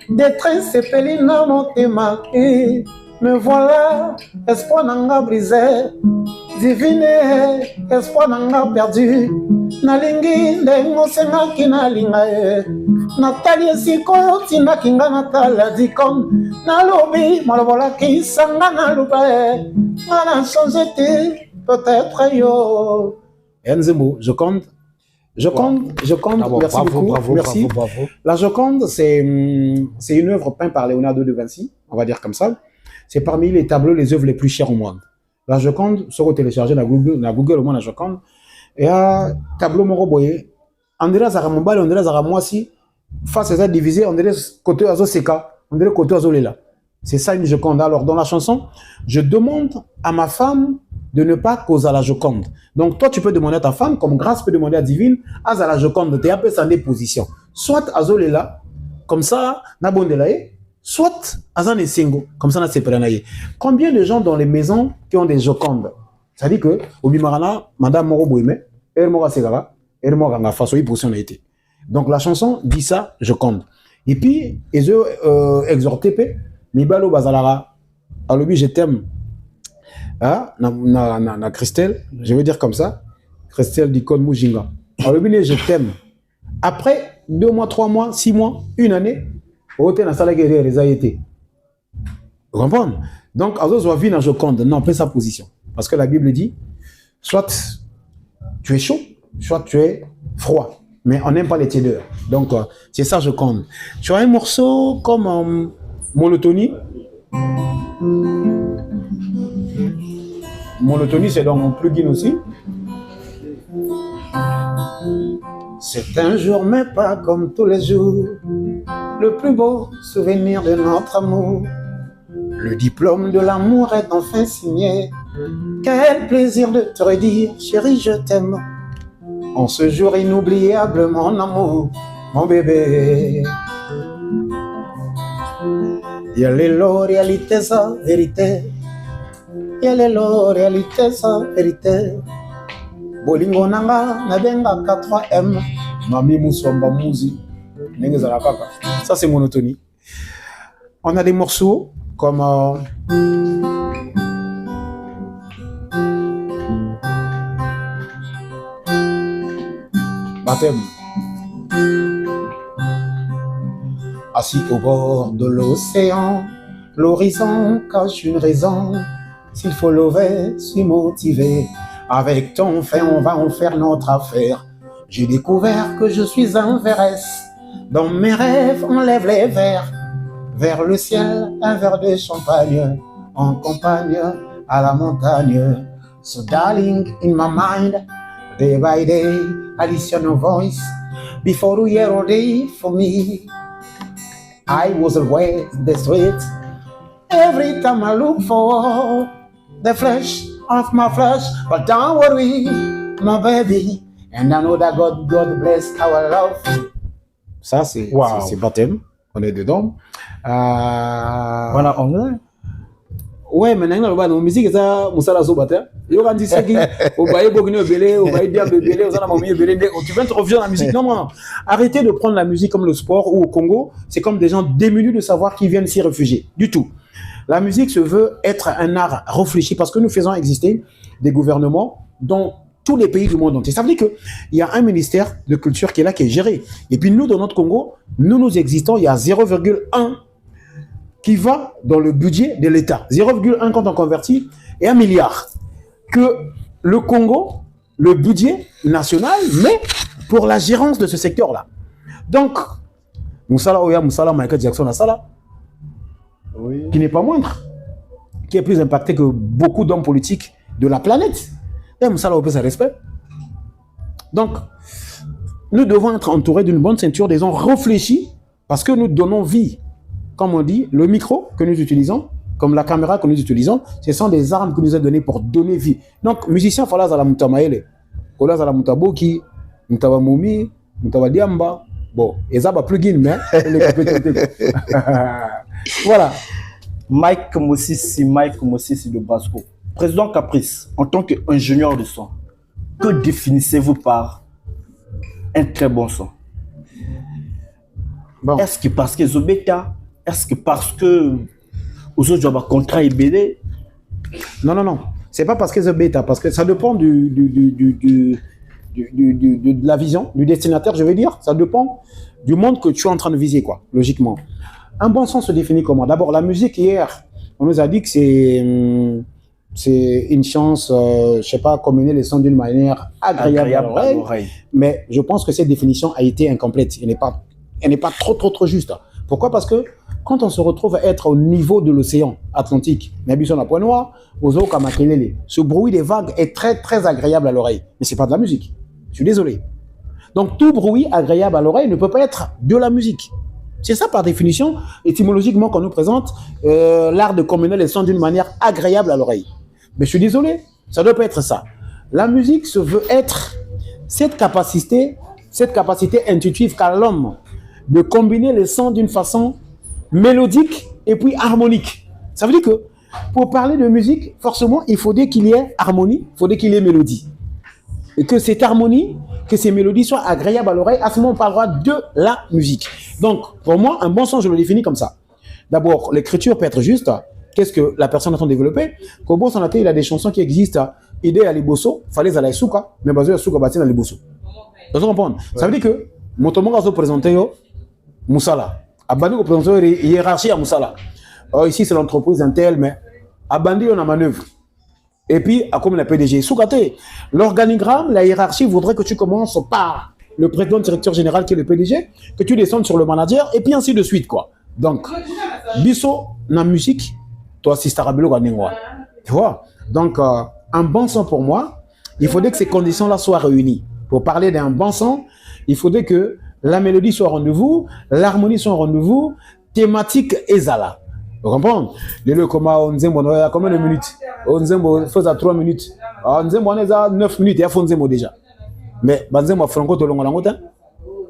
détresse epeli na motema me voilà, espoir nanga brisé, divine, espoir nanga perdu. Nalingi ndengo sengaki nalinga ye, natali esikoyo tindaki nga natala dikom, nalobi malobolaki sanga naluba ye, nga na change te, peut-être yo. Nzembo, Je Compte. Je compte. Bravo, Merci bravo, beaucoup. bravo, Merci. bravo. La Joconde, c'est une œuvre peinte par Leonardo da Vinci, on va dire comme ça. C'est parmi les tableaux, les œuvres les plus chères au monde. La Joconde, sur le télécharger dans Google au moins la Joconde. Et un tableau moroboye. André Zaramobal, André Zaramouassi, face à ça divisé, André côté Azo Seka, André côté Azo Lela. C'est ça une Joconde. Alors dans la chanson, je demande à ma femme de ne pas causer à la Joconde. Donc toi tu peux demander à ta femme, comme Grâce peut demander à Divine, à la Joconde, tu es un peu sans des positions. Soit Azo Lela, comme ça, Nabondelaye. Soit Azan et Singo, comme ça, on a séparé. Combien de gens dans les maisons qui ont des Jocondes? Ça dit que, au Bimarana, Madame Moro Bouime, Ermora Segara, Ermora Ngafaso, il position a été. Donc la chanson dit ça, Joconde. Et puis, ils ont exhorté, Mibalo Bazalara, Alobi, je t'aime. Na Christelle, je veux dire comme ça, Christelle Dikon Moujinga. Alobi, je t'aime. Après 2 mois, 3 mois, 6 mois, 1 année, vous comprenez? Donc, je compte. Non, fais sa position. Parce que la Bible dit, soit tu es chaud, soit tu es froid. Mais on n'aime pas les tiédeurs. Donc, c'est ça, je compte. Tu as un morceau comme Monotonie. Monotonie, c'est dans mon plugin aussi. C'est un jour, mais pas comme tous les jours. Le plus beau souvenir de notre amour. Le diplôme de l'amour est enfin signé. Quel plaisir de te redire, chérie, je t'aime. En ce jour inoubliable, mon amour, mon bébé. Yalelo, réalité, sa vérité. Yalelo, réalité, sa vérité. Bolingo nanga, nabenga 4M. Mami Moussomba Mouzi. Ça, c'est Monotonie. On a des morceaux comme Baptême. Assis au bord de l'océan, l'horizon cache une raison. S'il faut lever, suis motivé. Avec ton fait, on va en faire notre affaire. J'ai découvert que je suis un Vérès. Dans mes rêves, on lève les verres. Vers le ciel, un verre de champagne. En campagne, à la montagne. So darling, in my mind, day by day, I listen your voice. Before you hear all day for me, I was always the sweet. Every time I look for the flesh of my flesh. But don't worry, my baby, And I know that God bless our love. Ça, c'est baptême. On est dedans. Voilà, anglais. Ouais, mais maintenant, la musique, c'est ça, Moussala Sobater. Il y aura un disque qui, au bail Bogno Belé, au bail Diam Belé, aux Anamami Belé, tu viens te revenir dans la musique. Non, non. Arrêtez de prendre la musique comme le sport ou au Congo. C'est comme des gens démunis de savoir qui viennent s'y réfugier. Du tout. La musique se veut être un art réfléchi parce que nous faisons exister des gouvernements dans tous les pays du monde entier. Ça veut dire qu'il y a un ministère de culture qui est là, qui est géré. Et puis nous, dans notre Congo, nous existons, il y a 0,1 qui va dans le budget de l'État. 0,1 quand on convertit et 1 milliard. Que le Congo, le budget national, met pour la gérance de ce secteur-là. Donc, Moussala Oya, Moussala Michael Jackson Assala, oui, qui n'est pas moindre, qui est plus impacté que beaucoup d'hommes politiques de la planète. Et Moussala Oya, ça respect. Donc, nous devons être entourés d'une bonne ceinture, des gens réfléchis, parce que nous donnons vie. Comme on dit, le micro que nous utilisons, comme la caméra que nous utilisons, ce sont des armes que nous avons données pour donner vie. Donc, musicien, il faut la Moutamaele, il faut la Moutaboki, Moutabamoumi, Moutabadiamba. Bon, et ça va plugin, mais voilà. Mike Mosisi de Basco. Président Caprice, en tant qu'ingénieur de son, que définissez-vous par un très bon son? Bon. Est-ce que parce que Zobeta? Est-ce que parce que aujourd'hui on va contrat IBD? Non, non, non. C'est pas parce que Zobeta, parce que ça dépend de la vision, du destinataire, je vais dire. Ça dépend du monde que tu es en train de viser, quoi, logiquement. Un bon son se définit comment? D'abord, la musique, hier, on nous a dit que c'est une chance, je sais pas, combiner les sons d'une manière agréable à l'oreille. Mais je pense que cette définition a été incomplète. Elle n'est pas trop juste. Pourquoi? Parce que quand on se retrouve à être au niveau de l'océan Atlantique, ce bruit des vagues est très agréable à l'oreille. Mais c'est pas de la musique. Je suis désolé. Donc tout bruit agréable à l'oreille ne peut pas être de la musique. C'est ça par définition, étymologiquement, qu'on nous présente l'art de combiner les sons d'une manière agréable à l'oreille. Mais je suis désolé, ça ne doit pas être ça. La musique se veut être cette capacité intuitive qu'a l'homme de combiner les sons d'une façon mélodique et puis harmonique. Ça veut dire que pour parler de musique, forcément, il faudrait qu'il y ait harmonie, il faudrait qu'il y ait mélodie. Et que cette harmonie, que ces mélodies soient agréables à l'oreille, à ce moment on parlera de la musique. Donc, pour moi, un bon son, je le définis comme ça. D'abord, l'écriture peut être juste. Qu'est-ce que la personne entend développer? Qu'au bon son, il a des chansons qui existent. Idée à l'Ibosso, fallait à la Souka, mais basé à Souka, bâti dans l'Ibosso. Vous comprenez? Ça veut dire que, mon tomo va se présenter Moussala. Abandi va présenter hiérarchie à Moussala. Ici, c'est l'entreprise Intel, mais Abandi, on a manœuvre. Et puis, comme la PDG, Soukate, l'organigramme, la hiérarchie voudrait que tu commences par le président directeur général qui est le PDG, que tu descendes sur le manager, et puis ainsi de suite, quoi. Donc, biso, na musique, toi, si tu tu vois? Donc, un bon son pour moi, il faudrait que ces conditions-là soient réunies. Pour parler d'un bon son, il faudrait que la mélodie soit au rendez-vous, l'harmonie soit au rendez-vous, thématique et zala. Vous comprenez? Le comment on dit, il y a combien de minutes? On dit, il faut 3 minutes. On dit, il y a 9 minutes, il y a déjà. Mais, il franco de l'ongolangote.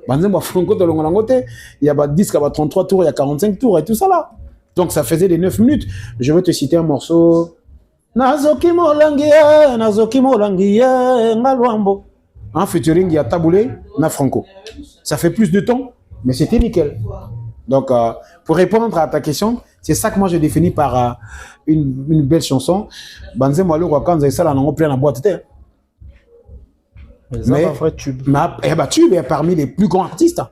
Il y a 10, il y a 33 tours, il y a 45 tours et tout ça là. Donc, ça faisait des 9 minutes. Je vais te citer un morceau. Nazoki molangie, ngalwambo. En featuring, il y a Taboulé, na Franco. Ça fait plus de temps, mais c'était nickel. Donc, pour répondre à ta question, c'est ça que moi je définis par une belle chanson. Banze Mwalo quand vous avez ça, on plein la boîte. Mais tube est parmi les plus grands artistes.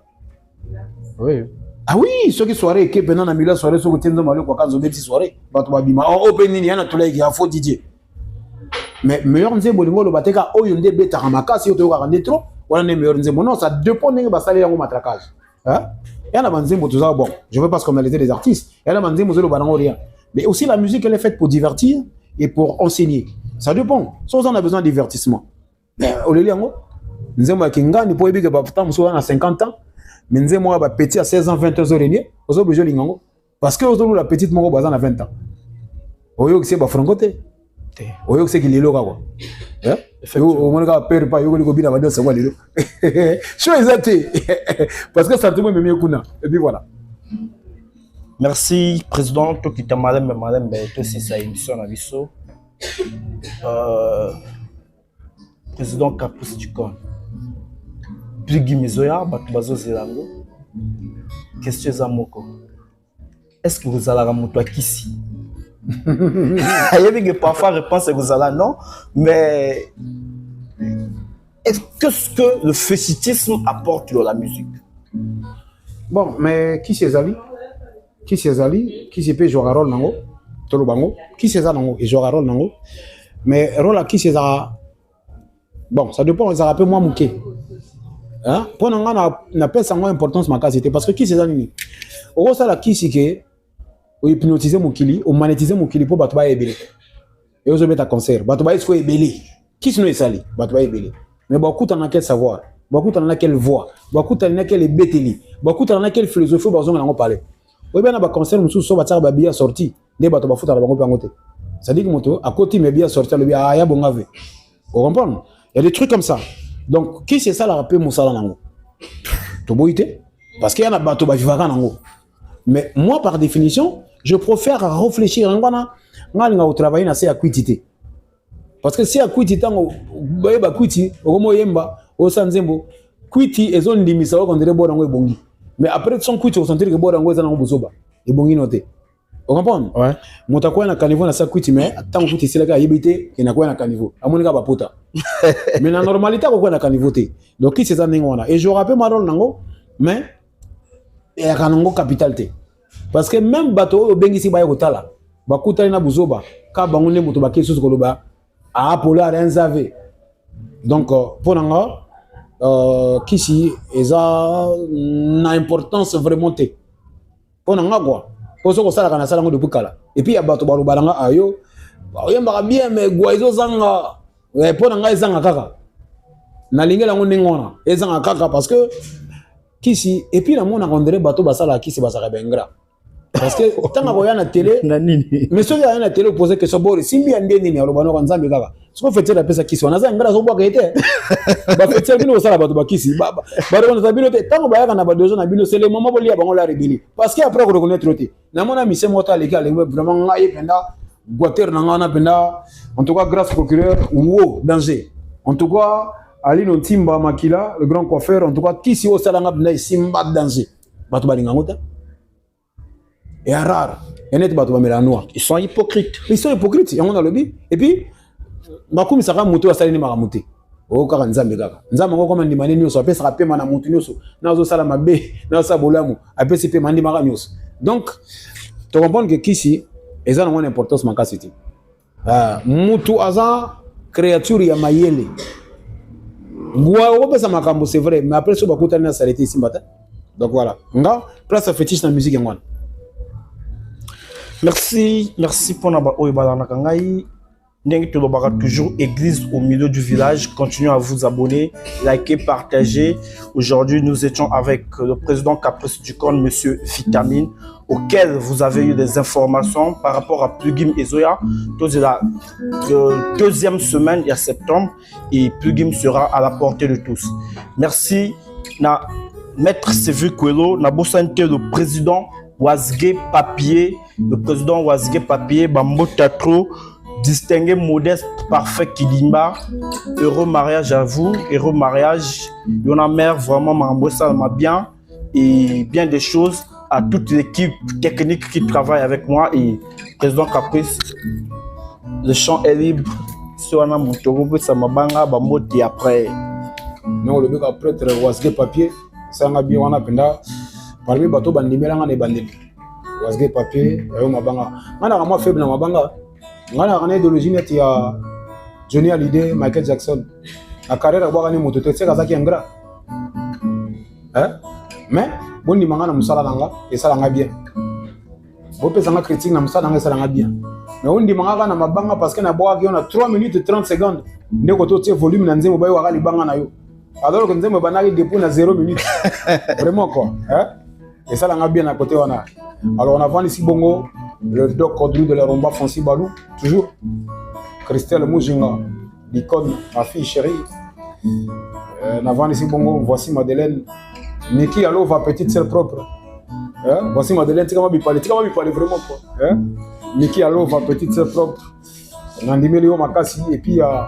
Oui. Ah oui, ceux qui soirée, qui pendant la mille soirée, ceux qui tiennent Mwalo quand vous avez soirée, en opening, il y a tous les gars, faut Didier. Mais meilleur nzembo bolingo le bateka oyo nde beta ramaka si oto ka ndetro wala ne meilleur nzembo non ça dépend de basali yango matraquage hein et la nzembo tout ça bon je veux pas scandaliser les artistes et la nzembo zolo banango rien mais aussi la musique elle est faite pour divertir et pour enseigner ça dépend si on a besoin de divertissement mais oleli yango nzembo kinga ni po ebike ba putain muso na 50 ans mais nzembo ba petit à 16 ans 20 ans oreni ozo bejo lingango parce que ozo la petite moko bazana 20 ans oyo c'est ba francoté. Oyo c'est qu'il est là quoi. Hein? Au moins quand père pas yo ko bina ba c'est quoi lelo. Chose exacte. Parce que ça tout même mieux kuna. Et puis voilà. Merci président to kita malem to c'est sa émission na biso. Président Caprice du Con. Plugui Mezoya batu bazo zelango. Question za moko. Est-ce que vous allez ramonter ici? Il y a que parfois réponse que vous allez non, mais qu'est-ce que le fétichisme apporte dans la musique? Bon, mais qui c'est Zali? Qui c'est Zali? Qui c'est peut jouer un rôle nango? Tolo bango? Qui c'est ça nango? Et jouer un rôle nango? Mais rôle à qui c'est ça? Bon, ça dépend, ça rappelle moi mouké. Hein? Pour nous, on appelle ça moins importance ma casité parce que qui c'est ça ni? Au ça la qui c'est que on hypnotiser mon kili, on monétiser mon kili pour battre ba ebele. Et on mettre à concert, battre ba il faut ebele. Qui c'est nous sali? Battre ba ebele. Mais beaucoup t'en a quel savoir, beaucoup t'en a quelle voix, beaucoup t'en a quelle bételi, beaucoup t'en a quelle philosophie bazon on en parler. Oui ben na ba concert musu so battre ba bien sorti, des battre ba foutre ba bango pangote. Ça dit que moto à côté mais bien sorti le bien ya bongave. Vous comprenez? Il y a des trucs comme ça. Donc qui c'est ça la rapper musala nango? To boité parce qu'il y a na bato ba vivaka nango. Mais moi par définition, je préfère réfléchir au travail na c'est à quitté. Parce que si à quitté tango ba quitté okomo yemba o sanzembo quitté ezon limisa ko ndire boda ngo ebongi. Mais après son quitté o sentir que boda ngo ezana ngo bozoba ebongi noté. Vous comprenez? Ouais. Motakoya na caniveau na sa quitté mais tant quitté c'est là ka yebité et na koya na caniveau. Amonika ba pota. Mais la normalité ko na caniveau té. Donc qui c'est ça ngona et je rappelle ma rôle nango mais et à Kanango capital té. Parce que même bateau au Bengisi Baye Kotala, Bakuta na Buzoba, Kabangone Mutobaki sous Koloba, à Apola Renzave. Donc, pour Nanga, qui si, ils ont une importance vraiment té. Pour Nanga quoi. Pour ce que ça la salango de Bukala. Et puis il y a bateau Balubalanga Ayo, Yamba bien, mais Guaizo Zanga, pour Nanga Zanga Kaka. Nalinga la Ningona, Zanga Kaka parce que. Kisi et puis la monde a rendu bateau basala kisi basara bengra parce que tant que voyant la télé mais ceux qui a la télé poser que ce bord simbi ande nini alobano kwa nzambe kaka ce qu'on fait la pesa kisi on a za ngara so boka ete ba fait bino sala bateau ba kisi ba on a bino te tant que bayaka na ba deux na bino c'est le moment bolia bango la rebeli parce que après reconnaître troté na mona mise mota légal vraiment ngai penda boiter na ngana penda en tout cas grâce procureur ou danger en tout cas Alino Timba Makila, le grand coiffeur, en tout cas, qui si au salanga bna simba danger. Batu balinga ngota. Et rare. Et net batu bamela noir. Ils sont hypocrites. Ils sont hypocrites. Et on a le bi. Et puis, makoumi saka muto asali ni maramuté. O kaka nzambe kaka. Nzambe ngo koma ndimane nyoso apesa ka pema na mutu nyoso. Na zo sala mabe, na sa bolamu, apesa pe mandi mara nyoso. Donc, tu comprends que kisi eza na une importance makasiti. Mutu aza créature ya mayele. C'est vrai, mais après, ça va s'arrêter ici. Donc voilà. Place à fétiche dans la musique. Merci pour la Kangai. Toujours église au milieu du village. Continuez à vous abonner, liker, partager. Aujourd'hui, nous étions avec le président Caprice du Con, monsieur Vitamine, auquel vous avez eu des informations par rapport à Plugim et Zoya. C'est la deuxième semaine, il y a septembre, et Plugim sera à la portée de tous. Merci, Maître Sévu Kwelo, Nabosante, le président Wazge Papier, Bambo Tatro, distingué, modeste, parfait, Kilimba, heureux mariage à vous, heureux mariage, Yona Mère, vraiment, m'a bien, et bien des choses à toute l'équipe technique qui travaille avec moi, et président Caprice, le champ est libre, Soana Montoro, Samabanga, Bamboti après. Non, le mec après, tu as papier, ça m'a bien, on a penda, parmi les bateaux, bandimela, on est bandit. Wasge papier, Mabanga. On a vraiment faible dans Mabanga. On a une idéologie net, il y a Johnny Hallyday, Michael Jackson. La carrière a gagné mon toté, c'est Kazaki Angra. Hein? Mais, bon, il m'a dit et ça l'a bien. Vous pouvez faire critique, ça l'a bien. Mais on dit que parce qu'on a 3 minutes et 30 secondes. Nous avons un volume dans le banga. Alors que nous avons un dépôt à 0 minutes. Vraiment quoi. Hein? Et ça l'a bien à côté. Alors on a vendu ici Bongo, le doc Audrey de la Romba Fonsi Balou, toujours. Christelle Moujinga, l'icône, ma fille chérie. Navant ici, bongo, voici Madeleine. Niki Alova, petite sœur propre. Voici Madeleine, tu vas me parler vraiment quoi. Niki Alova, petite sœur propre. Nandimeli Makasi, et puis il y a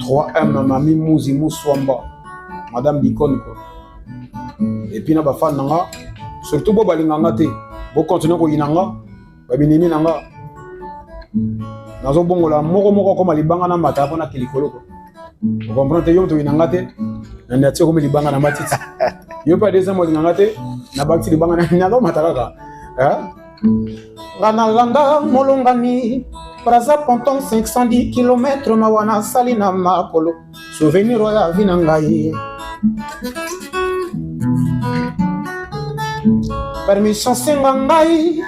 3M, Nami Mouzi Mouswamba, Madame l'icône quoi. Et puis il y a des fans, surtout si vous avez vous continuez à inanga, babinimi nanga. Nazo bongo la moko comme libanga na mata na kilikolo ko. Vous comprenez yo to inanga te, na ndati comme libanga na matiti. Yo pas des mo inanga te, na bakti libanga na nyalo mata kaka. Ngana landa molongani, Braza Ponton 510 km na wana salina makolo. Souvenir ya vinangai. Permission sengangai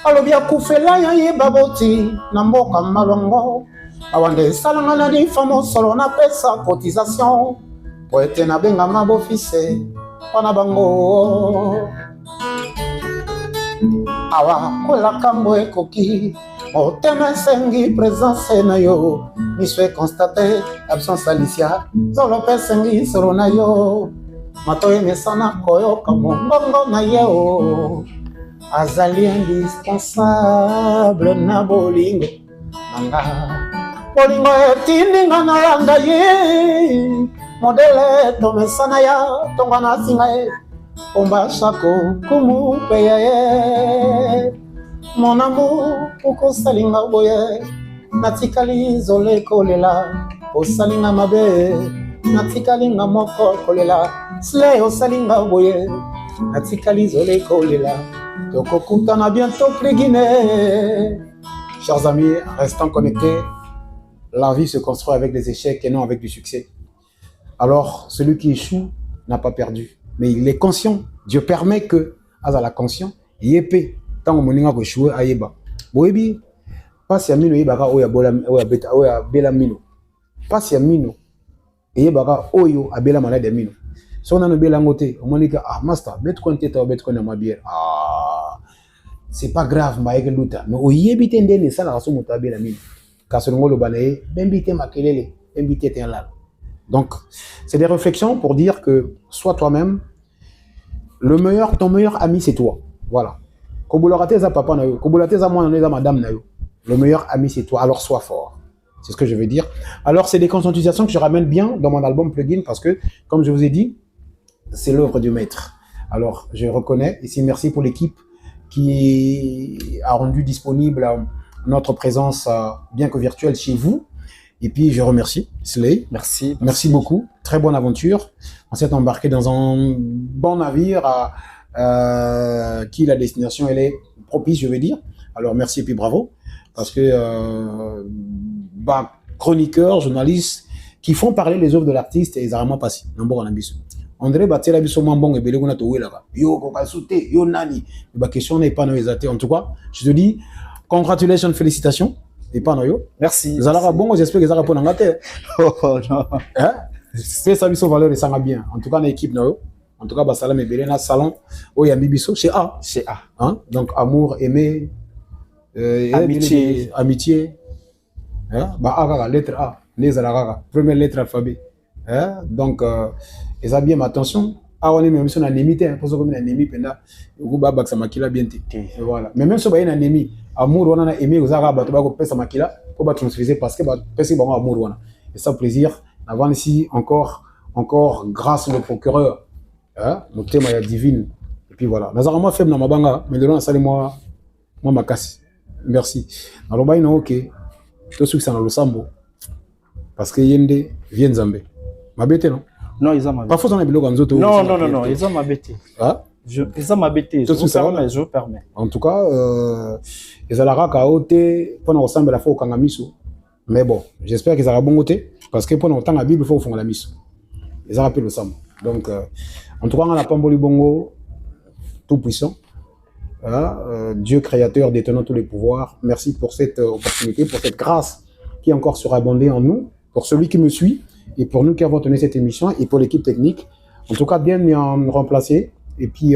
alobi akufela ya yebaboti na mboka malongo awande salanga na di famo solo na pesa cotisation po ete na benga mabofise wana bango awa kola kambo ekoki motema sengi présence na yo miswe constaté absence Alicia zolo pesengi solo na yo Matoye mesana koyoka mongongo na yeo azali indispensable na bolingo nanga bolingo etindinga na langa ye modele to mesana ya tonga na singa ye omba shako kumupe ya ye mon amour poko salinga boye natikali zole kolela osalinga mabe natikalinga moko kolela Slay osalinga boye natikali zole kolela tokokutana bientôt plus Guinée. Chers amis, restons connectés. La vie se construit avec des échecs et non avec du succès. Alors, celui qui échoue n'a pas perdu, mais il est conscient. Dieu permet que, à la conscience, il est paix. Tant que mon ko échoué à yeba. Boebi, pas si amino yeba oya bela mino. Pas si amino yeba oyo abela malade mino. Si on a un bel angoté, on m'a dit que master, bête qu'on tête ou bête qu'on a ma bière. C'est pas grave, ma égale luta. Mais au yébite ndene ça la raison monta bela mino. Car ce ngolo banaye, bembite makelele, bembite t'es là. Donc, c'est des réflexions pour dire que sois toi-même. Ton meilleur ami, c'est toi. Voilà. Koboulorate za papa na yo, koboulorate za moi na madame na yo. Le meilleur ami, c'est toi. Alors, sois fort. C'est ce que je veux dire. Alors, c'est des conscientisations que je ramène bien dans mon album Plugin parce que, comme je vous ai dit, c'est l'œuvre du maître. Alors, je reconnais. Ici, merci pour l'équipe qui a rendu disponible notre présence, bien que virtuelle, chez vous. Et puis, je remercie Slay. Merci. Merci beaucoup. Très bonne aventure. On s'est embarqué dans un bon navire qui, la destination, elle est propice, je veux dire. Alors, merci et puis bravo. Parce que, chroniqueurs, journalistes, qui font parler les œuvres de l'artiste, et ils ont vraiment passé. André Batela biso mambong et belego na to wela yo ko kasute yo nani ba question n'est pas no exaté. En tout cas je te dis congratulations, félicitations et pas no yo merci zalara bongo, j'espère que ça répond ngate oh non c'est ça biso valeur et ça va bien. En tout cas na équipe no yo, en tout cas ba salam et belena salon o ya bibiso chez A hein? Donc amour, aimer, amitié hein? Ba A lettre A les zalara première lettre alphabet hein? Donc ils ont bien attention. Ah, on est même sur l'anémie, pour ça comme une anémie, penda, ou baba que ça maquille bien. Voilà. Mais même si on a une anémie, amour, on a aimé aux arabes, tu vas couper ça maquille, pour pas transférer parce que parce que bon amour, et ça plaisir. Avant ici encore grâce au procureur, hein, le thème est divine. Et puis voilà. Nazarama fait dans ma banga, mais de là ça moi ma casse. Merci. Alors bah il ok. Tout ce qui c'est dans le sambo, parce que yende vient Zambé. Ma bête non. Non, ils ont ma bête. Parfois, on a besoin de non, ils ont ma bête. Ah? Ils ont ma bête. Je vous permets. En tout cas, ils ont la raka ôté pour nous ressembler à la fois au Kangamisu. Mais bon, j'espère qu'ils auront bon côté parce que pour nous temps la Bible, il faut faire la mission. Ils ont rappelé le sang. Donc, en tout cas, on a pas Pamboli Bongo, tout puissant. Dieu créateur détenant tous les pouvoirs. Merci pour cette opportunité, pour cette grâce qui est encore surabondée en nous. Pour celui qui me suit. Et pour nous qui avons tenu cette émission et pour l'équipe technique, en tout cas bien remplacé et puis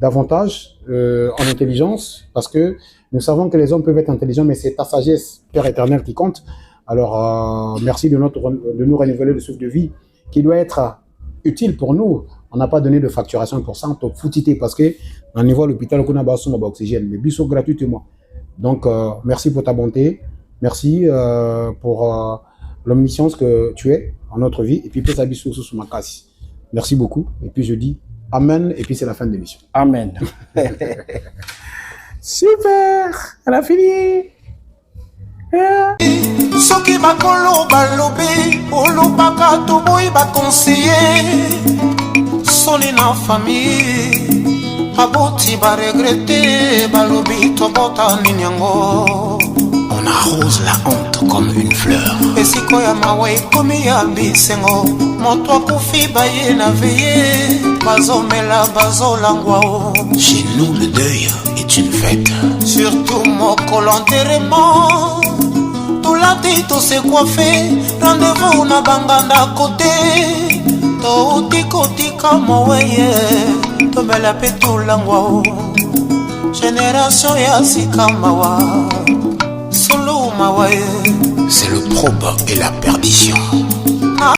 davantage en intelligence parce que nous savons que les hommes peuvent être intelligents mais c'est ta sagesse, Père éternel, qui compte. Alors, merci de nous renouveler le souffle de vie qui doit être utile pour nous. On n'a pas donné de facturation pour ça, on foutité parce que au niveau de l'hôpital, on a besoin d'oxygène, mais biso gratuitement. Donc, merci pour ta bonté, merci pour l'omniscience que tu es en notre vie, et puis peut ça biso sous ma casse. Merci beaucoup, et puis je dis Amen, et puis c'est la fin de l'émission. Amen. Super, elle a fini. Soki bakolo balobi olobaka toboyi baconseiller soni na famille aboti baregrete balobi tobota nini yango. On arrose la honte comme une fleur. Esiko ya mawa ekomi ya bisengo moto akufi baye na veye bazomela bazolangwa o. Chez nous le deuil est une fête. Surtout mokolo enterrement tulati tose coiffé rendez-vous na banganda côté toutikotika moweye tobela pe tulangwa o. Génération ya sika mawa solo mawa. C'est le probe et la perdition.